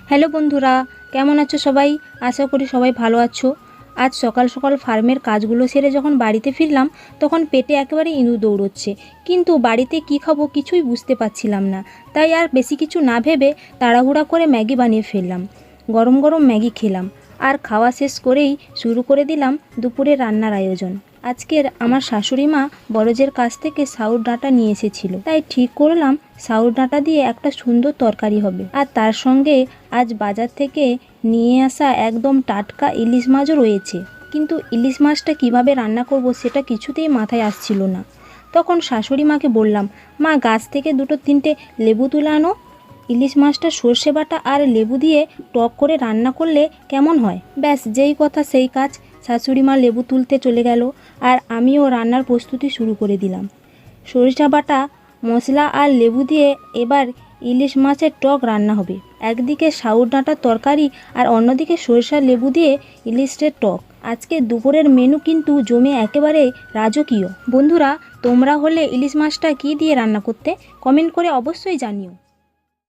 Hello বন্ধুরা, কেমন আছো সবাই? আশা করি সবাই ভালো আছো। আজ সকাল সকাল ফার্মের কাজগুলো সেরে যখন বাড়িতে ফিরলাম তখন পেটে একেবারে ইঁদুর দৌড়চ্ছে, কিন্তু বাড়িতে কি খাবো কিছুই বুঝতে পারছিলাম না। তাই আর বেশি কিছু না ভেবে তাড়াহুড়া করে ম্যাগি বানিয়ে ফেললাম। গরম গরম ম্যাগি খেলাম আর খাওয়া শেষ করেই শুরু করে দিলাম দুপুরে রান্নার আয়োজন। আজকের আমার শাশুড়ি মা বরজের কাছ থেকে সাউর ডাঁটা নিয়ে এসেছিল, তাই ঠিক করলাম সাউর ডাঁটা দিয়ে একটা সুন্দর তরকারি হবে। আর তার সঙ্গে আজ বাজার থেকে নিয়ে আসা একদম টাটকা ইলিশ মাছও রয়েছে, কিন্তু ইলিশ মাছটা কিভাবে রান্না করব সেটা কিছুতেই মাথায় আসছিল না। তখন শাশুড়ি মাকে বললাম, মা গাছ থেকে দুটো তিনটে লেবু তুলে আনো, ইলিশ মাছটা সর্ষে বাটা আর লেবু দিয়ে টক করে রান্না করলে কেমন হয়। ব্যাস যেই কথা সেই কাজ, শাশুড়ি মা লেবু তুলতে চলে গেল আর আমিও রান্নার প্রস্তুতি শুরু করে দিলাম। সরিষা বাটা, মশলা আর লেবু দিয়ে এবার ইলিশ মাছের টক রান্না হবে। একদিকে সাউর ডাঁটার তরকারি আর অন্যদিকে সরিষা লেবু দিয়ে ইলিশের টক। আজকে দুপুরের মেনু কিন্তু জমে একেবারে রাজকীয়। বন্ধুরা, তোমরা হলে ইলিশ মাছটা কী দিয়ে রান্না করতে? কমেন্ট করে অবশ্যই জানিও।